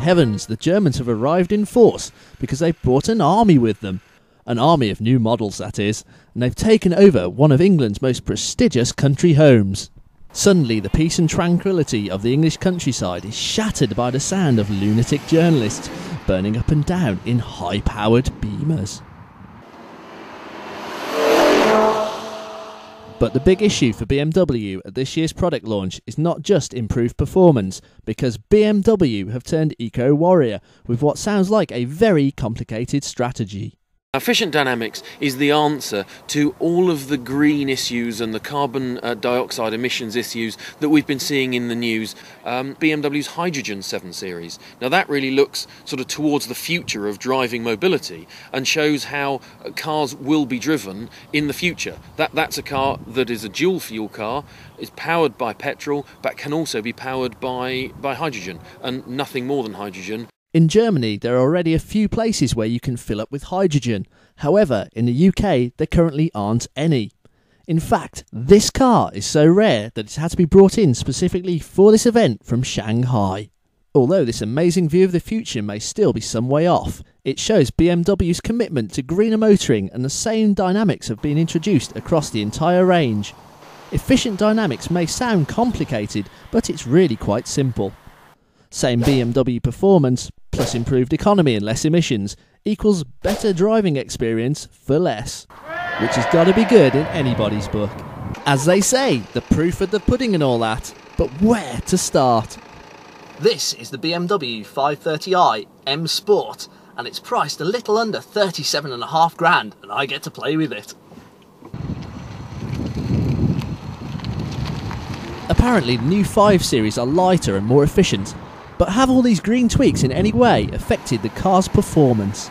heavens, the Germans have arrived in force because they've brought an army with them. An army of new models, that is, and they've taken over one of England's most prestigious country homes. Suddenly, the peace and tranquility of the English countryside is shattered by the sound of lunatic journalists burning up and down in high-powered beamers. But the big issue for BMW at this year's product launch is not just improved performance, because BMW have turned eco-warrior with what sounds like a very complicated strategy. Efficient dynamics is the answer to all of the green issues and the carbon dioxide emissions issues that we've been seeing in the news. BMW's Hydrogen 7 Series. Now that really looks sort of towards the future of driving mobility and shows how cars will be driven in the future. That's a car that is a dual fuel car, is powered by petrol, but can also be powered by hydrogen, and nothing more than hydrogen. In Germany, there are already a few places where you can fill up with hydrogen. However, in the UK, there currently aren't any. In fact, this car is so rare that it's had to be brought in specifically for this event from Shanghai. Although this amazing view of the future may still be some way off, it shows BMW's commitment to greener motoring, and the same dynamics have been introduced across the entire range. Efficient dynamics may sound complicated, but it's really quite simple. Same BMW performance, plus improved economy and less emissions, equals better driving experience for less. Which has got to be good in anybody's book. As they say, the proof of the pudding and all that, but where to start? This is the BMW 530i M Sport, and it's priced a little under 37.5 grand, and I get to play with it. Apparently the new 5 Series are lighter and more efficient, but have all these green tweaks in any way affected the car's performance?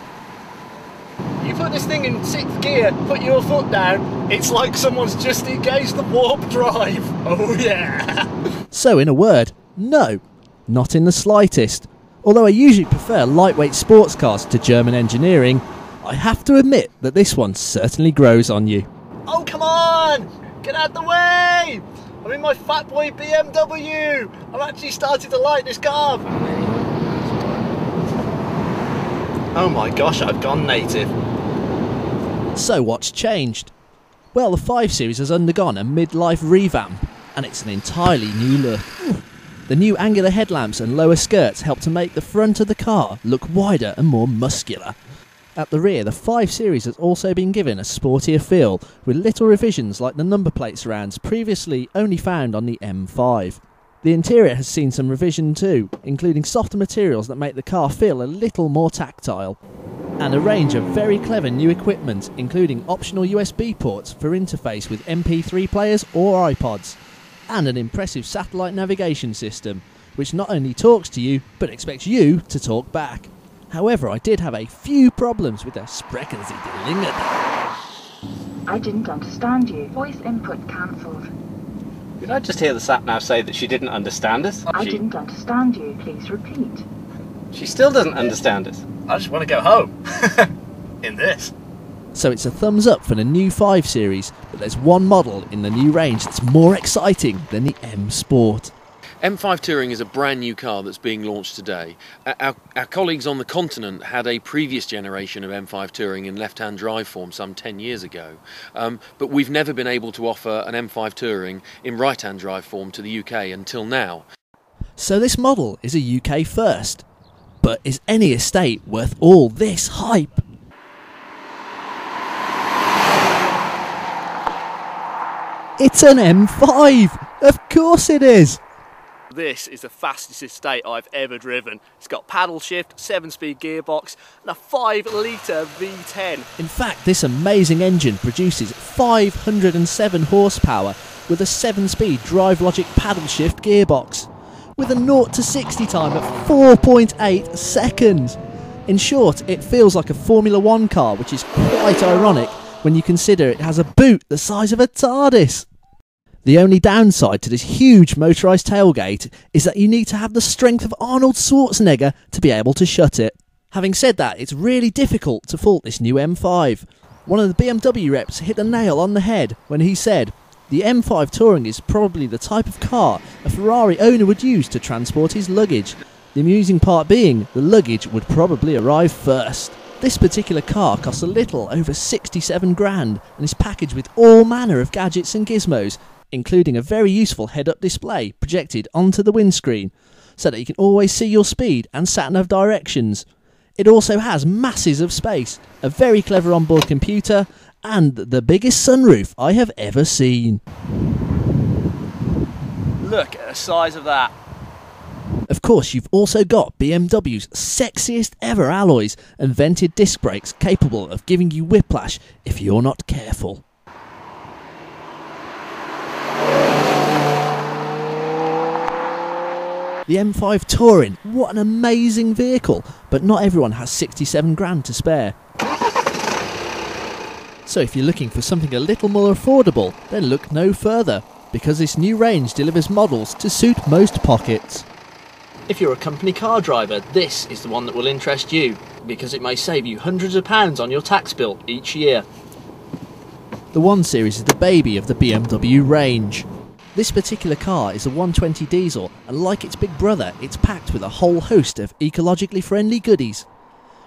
You put this thing in 6th gear, put your foot down, it's like someone's just engaged the warp drive. Oh yeah! So in a word, no, not in the slightest. Although I usually prefer lightweight sports cars to German engineering, I have to admit that this one certainly grows on you. Oh come on! Get out the way! I'm in my fat boy BMW! I'm actually starting to like this car! Oh my gosh, I've gone native. So what's changed? Well, the 5 Series has undergone a mid-life revamp, and it's an entirely new look. The new angular headlamps and lower skirts help to make the front of the car look wider and more muscular. At the rear, the 5 Series has also been given a sportier feel, with little revisions like the number plate surrounds previously only found on the M5. The interior has seen some revision too, including softer materials that make the car feel a little more tactile. And a range of very clever new equipment, including optional USB ports for interface with MP3 players or iPods, and an impressive satellite navigation system, which not only talks to you, but expects you to talk back. However, I did have a few problems with the Sprechen Sie die Linge. I didn't understand you. Voice input cancelled. Did I just hear the sat-nav say that she didn't understand us? I didn't understand you. Please repeat. She still doesn't understand us. I just want to go home. In this. So it's a thumbs up for the new 5 Series, but there's one model in the new range that's more exciting than the M Sport. M5 Touring is a brand new car that's being launched today. Our colleagues on the continent had a previous generation of M5 Touring in left-hand drive form some 10 years ago, but we've never been able to offer an M5 Touring in right-hand drive form to the UK until now. So this model is a UK first, but is any estate worth all this hype? It's an M5! Of course it is! This is the fastest estate I've ever driven. It's got paddle shift, 7-speed gearbox and a 5-litre V10. In fact, this amazing engine produces 507 horsepower with a 7-speed drive logic paddle shift gearbox, with a 0 to 60 time at 4.8 seconds. In short, it feels like a Formula 1 car, which is quite ironic when you consider it has a boot the size of a TARDIS. The only downside to this huge motorised tailgate is that you need to have the strength of Arnold Schwarzenegger to be able to shut it. Having said that, it's really difficult to fault this new M5. One of the BMW reps hit the nail on the head when he said, "The M5 Touring is probably the type of car a Ferrari owner would use to transport his luggage, The amusing part being, the luggage would probably arrive first. This particular car costs a little over 67 grand and is packaged with all manner of gadgets and gizmos, including a very useful head-up display projected onto the windscreen, so that you can always see your speed and sat-nav directions. It also has masses of space, a very clever onboard computer, and the biggest sunroof I have ever seen. Look at the size of that. Of course, you've also got BMW's sexiest ever alloys and vented disc brakes capable of giving you whiplash if you're not careful. The M5 Touring, what an amazing vehicle, but not everyone has 67 grand to spare. So if you're looking for something a little more affordable, then look no further, because this new range delivers models to suit most pockets. If you're a company car driver, this is the one that will interest you, because it may save you hundreds of pounds on your tax bill each year. The 1 Series is the baby of the BMW range. This particular car is a 120 diesel, and like its big brother, it's packed with a whole host of ecologically friendly goodies.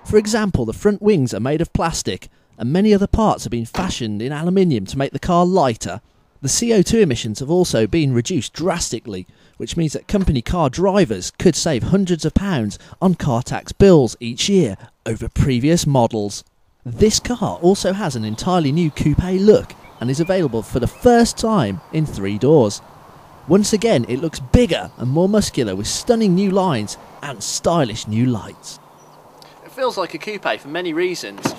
For example, the front wings are made of plastic, and many other parts have been fashioned in aluminium to make the car lighter. The CO2 emissions have also been reduced drastically, which means that company car drivers could save hundreds of pounds on car tax bills each year over previous models. This car also has an entirely new coupe look and is available for the first time in 3 doors. Once again, it looks bigger and more muscular with stunning new lines and stylish new lights. It feels like a coupe for many reasons,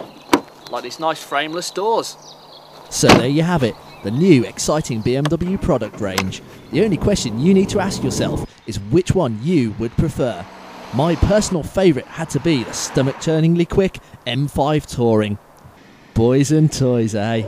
like its nice frameless doors. So there you have it, the new exciting BMW product range. The only question you need to ask yourself is which one you would prefer. My personal favourite had to be the stomach-turningly quick M5 Touring. Boys and toys, eh?